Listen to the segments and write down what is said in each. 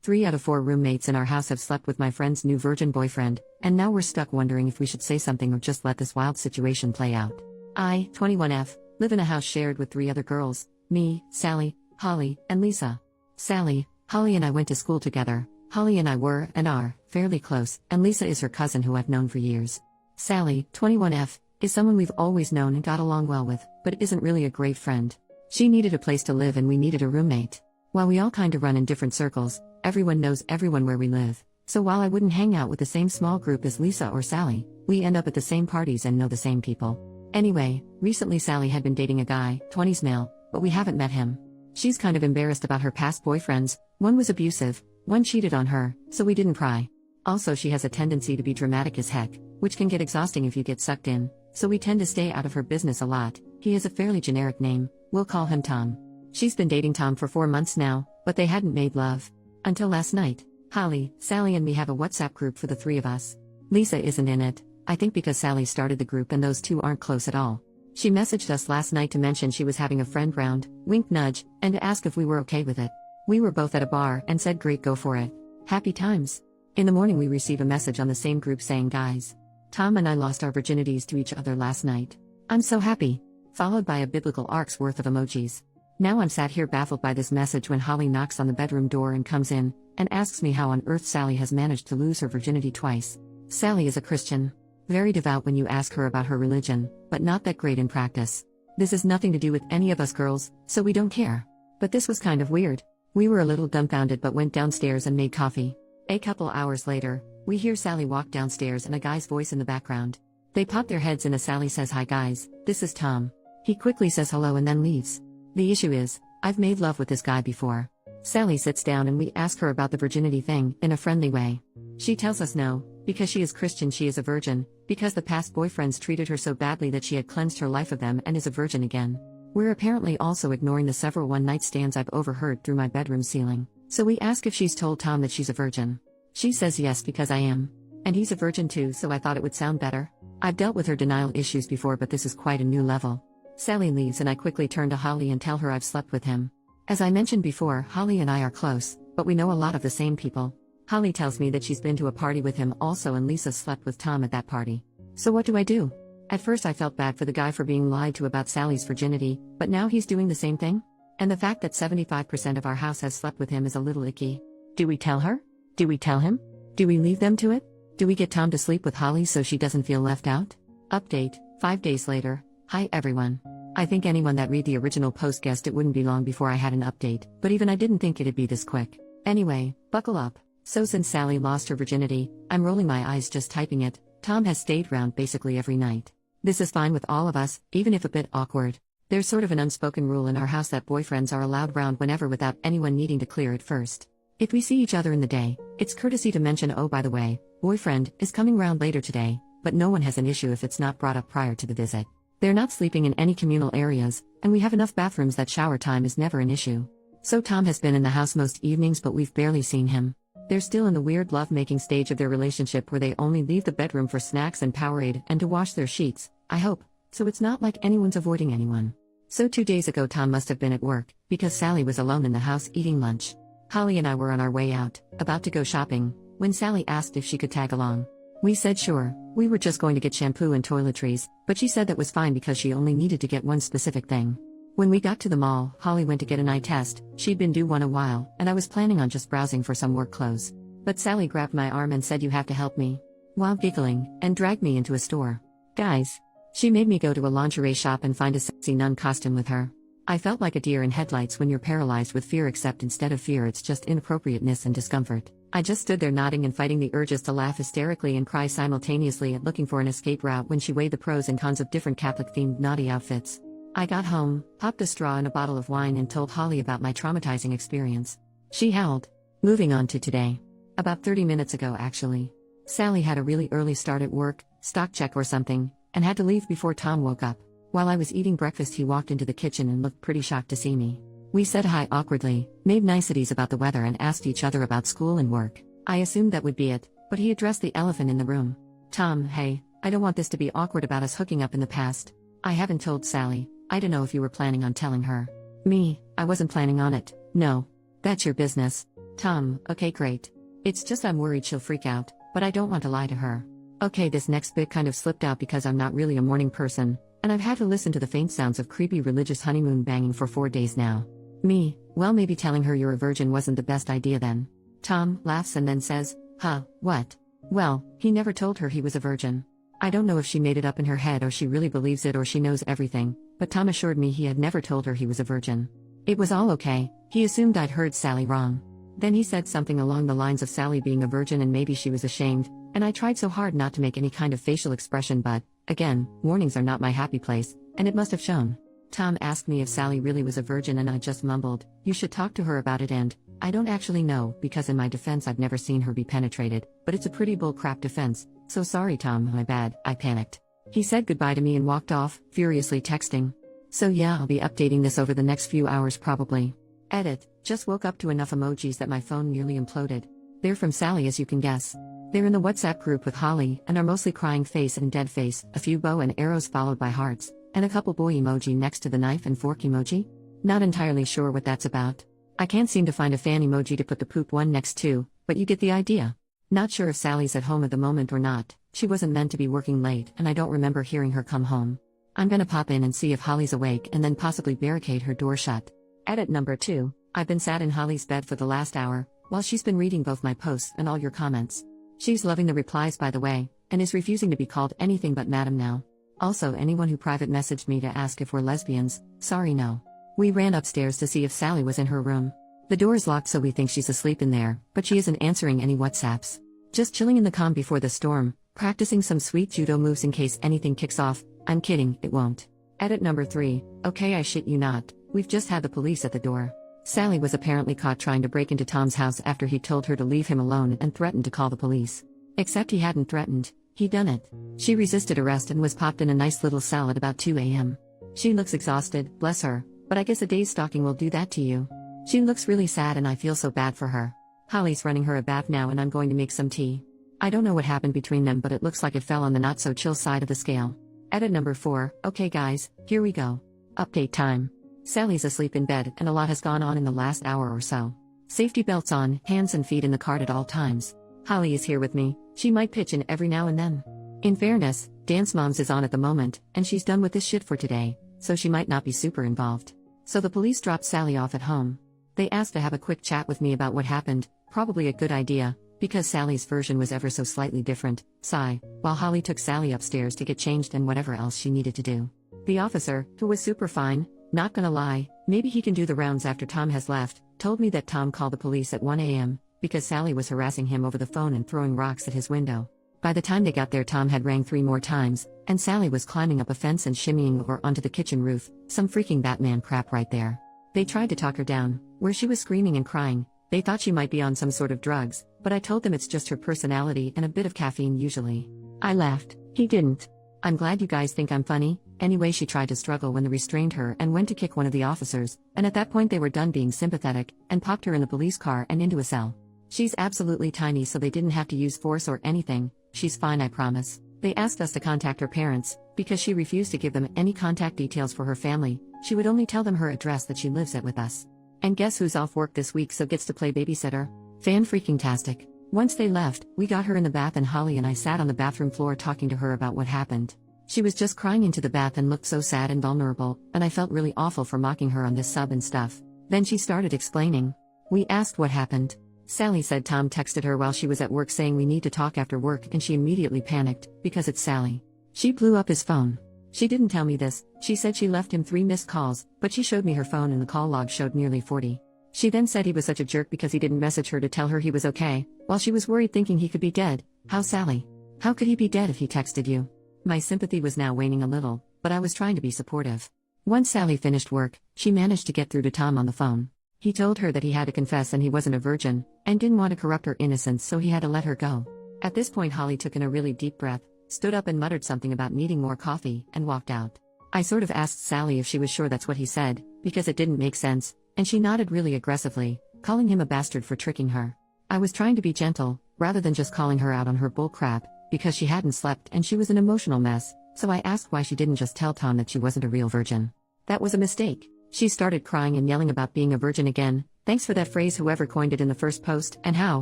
3 out of 4 roommates in our house have slept with my friend's new virgin boyfriend, and now we're stuck wondering if we should say something or just let this wild situation play out. I, 21F, live in a house shared with 3 other girls, me, Sally, Holly, and Lisa. Sally, Holly and I went to school together. Holly and I were, and are, fairly close, and Lisa is her cousin who I've known for years. Sally, 21F, is someone we've always known and got along well with, but isn't really a great friend. She needed a place to live and we needed a roommate. While we all kinda run in different circles, everyone knows everyone where we live. So while I wouldn't hang out with the same small group as Lisa or Sally, we end up at the same parties and know the same people. Anyway, recently Sally had been dating a guy, 20s male, but we haven't met him. She's kind of embarrassed about her past boyfriends, one was abusive, one cheated on her, so we didn't pry. Also she has a tendency to be dramatic as heck, which can get exhausting if you get sucked in, so we tend to stay out of her business a lot. He has a fairly generic name, we'll call him Tom. She's been dating Tom for 4 months now, but they hadn't made love. Until last night. Holly, Sally and me have a WhatsApp group for the 3 of us. Lisa isn't in it, I think because Sally started the group and those 2 aren't close at all. She messaged us last night to mention she was having a friend round, wink nudge, and to ask if we were okay with it. We were both at a bar and said great, go for it. Happy times. In the morning we receive a message on the same group saying, guys, Tom and I lost our virginities to each other last night. I'm so happy. Followed by a biblical arc's worth of emojis. Now I'm sat here baffled by this message when Holly knocks on the bedroom door and comes in, and asks me how on earth Sally has managed to lose her virginity twice. Sally is a Christian. Very devout when you ask her about her religion, but not that great in practice. This has nothing to do with any of us girls, so we don't care. But this was kind of weird. We were a little dumbfounded but went downstairs and made coffee. A couple hours later, we hear Sally walk downstairs and a guy's voice in the background. They pop their heads in as Sally says, hi guys, this is Tom. He quickly says hello and then leaves. The issue is, I've made love with this guy before. Sally sits down and we ask her about the virginity thing, in a friendly way. She tells us no, because she is Christian she is a virgin, because the past boyfriends treated her so badly that she had cleansed her life of them and is a virgin again. We're apparently also ignoring the several one-night stands I've overheard through my bedroom ceiling, so we ask if she's told Tom that she's a virgin. She says yes because I am. And he's a virgin too, so I thought it would sound better. I've dealt with her denial issues before but this is quite a new level. Sally leaves and I quickly turn to Holly and tell her I've slept with him. As I mentioned before, Holly and I are close, but we know a lot of the same people. Holly tells me that she's been to a party with him also and Lisa slept with Tom at that party. So what do I do? At first I felt bad for the guy for being lied to about Sally's virginity, but now he's doing the same thing? And the fact that 75% of our house has slept with him is a little icky. Do we tell her? Do we tell him? Do we leave them to it? Do we get Tom to sleep with Holly so she doesn't feel left out? Update, 5 days later. Hi everyone. I think anyone that read the original post guessed it wouldn't be long before I had an update, but even I didn't think it'd be this quick. Anyway, buckle up. So since Sally lost her virginity, I'm rolling my eyes just typing it, Tom has stayed round basically every night. This is fine with all of us, even if a bit awkward. There's sort of an unspoken rule in our house that boyfriends are allowed round whenever without anyone needing to clear it first. If we see each other in the day, it's courtesy to mention, oh by the way, boyfriend is coming round later today, but no one has an issue if it's not brought up prior to the visit. They're not sleeping in any communal areas, and we have enough bathrooms that shower time is never an issue. So Tom has been in the house most evenings but we've barely seen him. They're still in the weird love-making stage of their relationship where they only leave the bedroom for snacks and Powerade and to wash their sheets, I hope, so it's not like anyone's avoiding anyone. So 2 days ago Tom must have been at work, because Sally was alone in the house eating lunch. Holly and I were on our way out, about to go shopping, when Sally asked if she could tag along. We said sure, we were just going to get shampoo and toiletries, but she said that was fine because she only needed to get one specific thing. When we got to the mall, Holly went to get an eye test, she'd been due one a while, and I was planning on just browsing for some work clothes. But Sally grabbed my arm and said you have to help me. While giggling, and dragged me into a store. Guys. She made me go to a lingerie shop and find a sexy nun costume with her. I felt like a deer in headlights when you're paralyzed with fear, except instead of fear it's just inappropriateness and discomfort. I just stood there nodding and fighting the urges to laugh hysterically and cry simultaneously at looking for an escape route when she weighed the pros and cons of different Catholic-themed naughty outfits. I got home, popped a straw in a bottle of wine and told Holly about my traumatizing experience. She howled. Moving on to today. About 30 minutes ago actually. Sally had a really early start at work, stock check or something, and had to leave before Tom woke up. While I was eating breakfast he walked into the kitchen and looked pretty shocked to see me. We said hi awkwardly, made niceties about the weather and asked each other about school and work. I assumed that would be it, but he addressed the elephant in the room. Tom, hey, I don't want this to be awkward about us hooking up in the past. I haven't told Sally. I don't know if you were planning on telling her. Me, I wasn't planning on it. No. That's your business. Tom, okay, great. It's just I'm worried she'll freak out, but I don't want to lie to her. Okay, this next bit kind of slipped out because I'm not really a morning person, and I've had to listen to the faint sounds of creepy religious honeymoon banging for 4 days now. Me, well, maybe telling her you're a virgin wasn't the best idea then. Tom laughs and then says, huh, what? Well, he never told her he was a virgin. I don't know if she made it up in her head or she really believes it or she knows everything, but Tom assured me he had never told her he was a virgin. It was all okay, he assumed I'd heard Sally wrong. Then he said something along the lines of Sally being a virgin and maybe she was ashamed, and I tried so hard not to make any kind of facial expression but, again, mornings are not my happy place, and it must have shown. Tom asked me if Sally really was a virgin and I just mumbled, you should talk to her about it and, I don't actually know, because in my defense I've never seen her be penetrated, but it's a pretty bullcrap defense, so sorry Tom, my bad, I panicked. He said goodbye to me and walked off, furiously texting. So yeah, I'll be updating this over the next few hours probably. Edit, just woke up to enough emojis that my phone nearly imploded. They're from Sally as you can guess. They're in the WhatsApp group with Holly and are mostly crying face and dead face, a few bow and arrows followed by hearts, and a couple boy emoji next to the knife and fork emoji. Not entirely sure what that's about. I can't seem to find a fan emoji to put the poop one next to, but you get the idea. Not sure if Sally's at home at the moment or not, she wasn't meant to be working late and I don't remember hearing her come home. I'm gonna pop in and see if Holly's awake and then possibly barricade her door shut. Edit number 2, I've been sat in Holly's bed for the last hour, while she's been reading both my posts and all your comments. She's loving the replies by the way, and is refusing to be called anything but madam now. Also anyone who private messaged me to ask if we're lesbians, sorry no. We ran upstairs to see if Sally was in her room. The door is locked so we think she's asleep in there, but she isn't answering any WhatsApps. Just chilling in the calm before the storm, practicing some sweet judo moves in case anything kicks off. I'm kidding, it won't. Edit number 3, okay I shit you not, we've just had the police at the door. Sally was apparently caught trying to break into Tom's house after he told her to leave him alone and threatened to call the police. Except he hadn't threatened, he'd done it. She resisted arrest and was popped in a nice little cell at about 2 a.m. She looks exhausted, bless her, but I guess a day's stalking will do that to you. She looks really sad and I feel so bad for her. Holly's running her a bath now and I'm going to make some tea. I don't know what happened between them but it looks like it fell on the not so chill side of the scale. Edit number 4, okay guys, here we go. Update time. Sally's asleep in bed and a lot has gone on in the last hour or so. Safety belts on, hands and feet in the cart at all times. Holly is here with me, she might pitch in every now and then. In fairness, Dance Moms is on at the moment, and she's done with this shit for today, so she might not be super involved. So the police dropped Sally off at home. They asked to have a quick chat with me about what happened, probably a good idea, because Sally's version was ever so slightly different, sigh, while Holly took Sally upstairs to get changed and whatever else she needed to do. The officer, who was super fine, not gonna lie, maybe he can do the rounds after Tom has left, told me that Tom called the police at 1 a.m., because Sally was harassing him over the phone and throwing rocks at his window. By the time they got there Tom had rang 3 more times, and Sally was climbing up a fence and shimmying over onto the kitchen roof, some freaking Batman crap right there. They tried to talk her down, where she was screaming and crying, they thought she might be on some sort of drugs, but I told them it's just her personality and a bit of caffeine usually. I laughed, he didn't. I'm glad you guys think I'm funny. Anyway she tried to struggle when they restrained her and went to kick one of the officers, and at that point they were done being sympathetic, and popped her in the police car and into a cell. She's absolutely tiny so they didn't have to use force or anything, she's fine I promise. They asked us to contact her parents, because she refused to give them any contact details for her family, she would only tell them her address that she lives at with us. And guess who's off work this week so gets to play babysitter? Fan-freaking-tastic. Once they left, we got her in the bath and Holly and I sat on the bathroom floor talking to her about what happened. She was just crying into the bath and looked so sad and vulnerable, and I felt really awful for mocking her on this sub and stuff. Then she started explaining. We asked what happened. Sally said Tom texted her while she was at work saying we need to talk after work and she immediately panicked, because it's Sally. She blew up his phone. She didn't tell me this, she said she left him 3 missed calls, but she showed me her phone and the call log showed nearly 40. She then said he was such a jerk because he didn't message her to tell her he was okay, while she was worried thinking he could be dead. How Sally? How could he be dead if he texted you? My sympathy was now waning a little, but I was trying to be supportive. Once Sally finished work, she managed to get through to Tom on the phone. He told her that he had to confess and he wasn't a virgin, and didn't want to corrupt her innocence so he had to let her go. At this point Holly took in a really deep breath, stood up and muttered something about needing more coffee, and walked out. I sort of asked Sally if she was sure that's what he said, because it didn't make sense, and she nodded really aggressively, calling him a bastard for tricking her. I was trying to be gentle, rather than just calling her out on her bull crap, because she hadn't slept and she was an emotional mess, so I asked why she didn't just tell Tom that she wasn't a real virgin. That was a mistake. She started crying and yelling about being a virgin again, Thanks for that phrase, whoever coined it in the first post, and how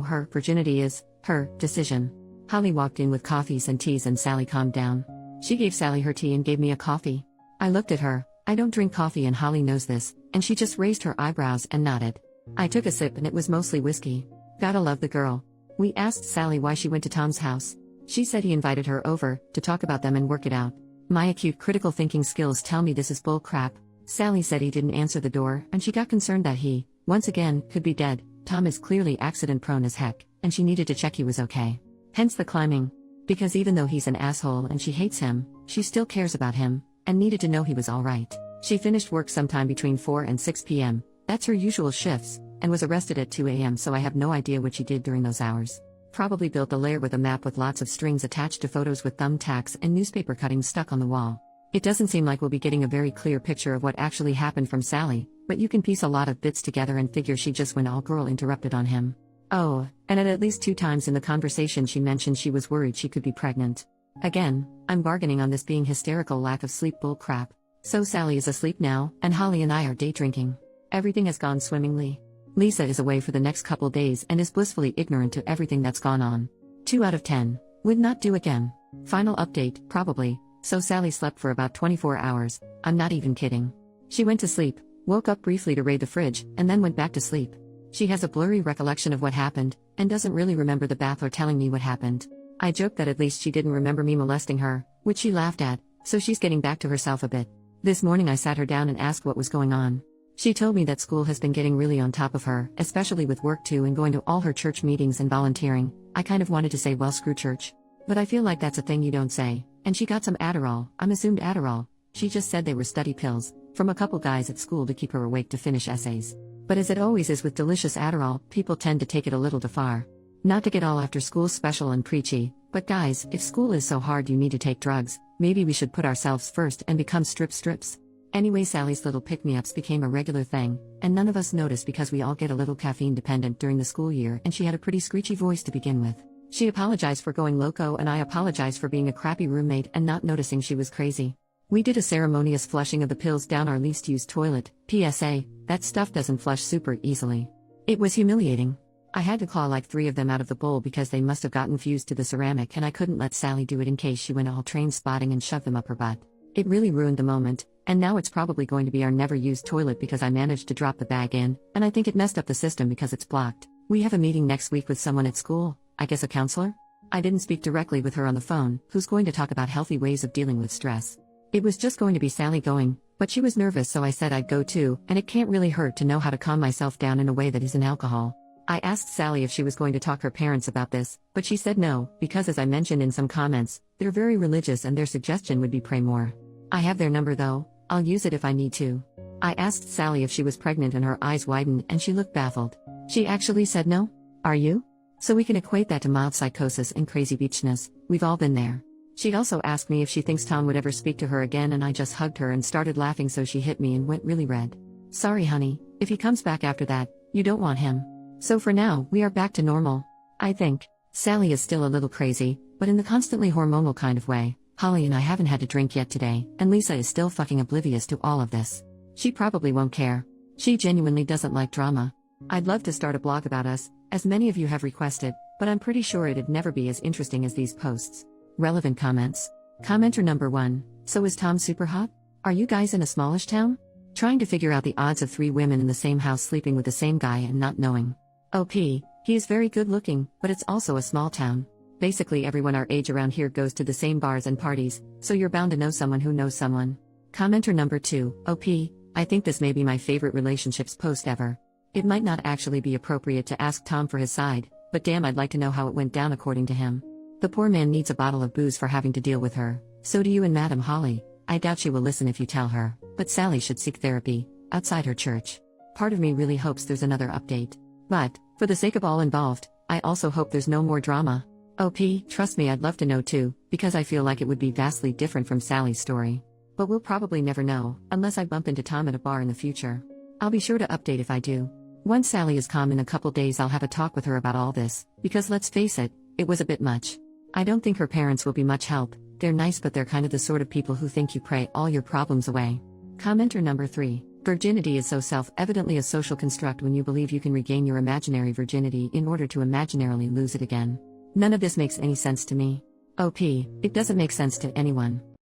her virginity is her decision. Holly walked in with coffees and teas and Sally calmed down. She gave Sally her tea and gave me a coffee. I looked at her. I don't drink coffee and Holly knows this, and she just raised her eyebrows and nodded. I took a sip and it was mostly whiskey. Gotta love the girl. We asked Sally why she went to Tom's house. She said he invited her over to talk about them and work it out. My acute critical thinking skills tell me this is bull crap. Sally said he didn't answer the door and she got concerned that he, once again, could be dead. Tom is clearly accident prone as heck, and she needed to check he was okay. Hence the climbing. Because even though he's an asshole and she hates him, she still cares about him, and needed to know he was alright. She finished work sometime between 4 and 6 p.m., that's her usual shifts, and was arrested at 2 a.m. so I have no idea what she did during those hours. Probably built a lair with a map with lots of strings attached to photos with thumbtacks and newspaper cuttings stuck on the wall. It doesn't seem like we'll be getting a very clear picture of what actually happened from Sally, but you can piece a lot of bits together and figure she just went all girl interrupted on him. Oh, and at least 2 times in the conversation she mentioned she was worried she could be pregnant. Again, I'm bargaining on this being hysterical lack of sleep bull crap. So Sally is asleep now, and Holly and I are day drinking. Everything has gone swimmingly. Lisa is away for the next couple days and is blissfully ignorant to everything that's gone on. 2 out of 10. Would not do again. Final update, probably. So Sally slept for about 24 hours, I'm not even kidding. She went to sleep, woke up briefly to raid the fridge, and then went back to sleep. She has a blurry recollection of what happened, and doesn't really remember the bath or telling me what happened. I joked that at least she didn't remember me molesting her, which she laughed at, so she's getting back to herself a bit. This morning I sat her down and asked what was going on. She told me that school has been getting really on top of her, especially with work too and going to all her church meetings and volunteering. I kind of wanted to say, well, screw church. But I feel like that's a thing you don't say. And she got some Adderall, I'm assumed Adderall. She just said they were study pills, from a couple guys at school to keep her awake to finish essays. But as it always is with delicious Adderall, people tend to take it a little too far. Not to get all after school special and preachy, but guys, if school is so hard you need to take drugs, maybe we should put ourselves first and become strips. Anyway, Sally's little pick-me-ups became a regular thing, and none of us noticed because we all get a little caffeine dependent during the school year, and she had a pretty screechy voice to begin with. She apologized for going loco and I apologized for being a crappy roommate and not noticing she was crazy. We did a ceremonious flushing of the pills down our least used toilet. PSA, that stuff doesn't flush super easily. It was humiliating. I had to claw like 3 of them out of the bowl because they must have gotten fused to the ceramic and I couldn't let Sally do it in case she went all train spotting and shoved them up her butt. It really ruined the moment, and now it's probably going to be our never used toilet because I managed to drop the bag in, and I think it messed up the system because it's blocked. We have a meeting next week with someone at school, I guess a counselor? I didn't speak directly with her on the phone, who's going to talk about healthy ways of dealing with stress. It was just going to be Sally going, but she was nervous so I said I'd go too, and it can't really hurt to know how to calm myself down in a way that isn't alcohol. I asked Sally if she was going to talk her parents about this, but she said no, because as I mentioned in some comments, they're very religious and their suggestion would be pray more. I have their number though, I'll use it if I need to. I asked Sally if she was pregnant and her eyes widened and she looked baffled. She actually said no? Are you? So we can equate that to mild psychosis and crazy beachness, we've all been there. She also asked me if she thinks Tom would ever speak to her again and I just hugged her and started laughing so she hit me and went really red. Sorry honey, if he comes back after that, you don't want him. So for now, we are back to normal. I think. Sally is still a little crazy, but in the constantly hormonal kind of way. Holly and I haven't had a drink yet today, and Lisa is still fucking oblivious to all of this. She probably won't care. She genuinely doesn't like drama. I'd love to start a blog about us, as many of you have requested, but I'm pretty sure it'd never be as interesting as these posts. Relevant comments. Commenter number 1, so is Tom super hot? Are you guys in a smallish town? Trying to figure out the odds of 3 women in the same house sleeping with the same guy and not knowing. OP, he is very good looking, but it's also a small town. Basically everyone our age around here goes to the same bars and parties, so you're bound to know someone who knows someone. Commenter number 2, OP, I think this may be my favorite relationships post ever. It might not actually be appropriate to ask Tom for his side, but damn I'd like to know how it went down according to him. The poor man needs a bottle of booze for having to deal with her, so do you and Madam Holly. I doubt she will listen if you tell her, but Sally should seek therapy, outside her church. Part of me really hopes there's another update. But, for the sake of all involved, I also hope there's no more drama. OP, trust me I'd love to know too, because I feel like it would be vastly different from Sally's story. But we'll probably never know, unless I bump into Tom at a bar in the future. I'll be sure to update if I do. Once Sally is calm in a couple days I'll have a talk with her about all this, because let's face it, it was a bit much. I don't think her parents will be much help, they're nice but they're kind of the sort of people who think you pray all your problems away. Commenter number 3, Virginity is so self-evidently a social construct when you believe you can regain your imaginary virginity in order to imaginarily lose it again. None of this makes any sense to me. OP, it doesn't make sense to anyone.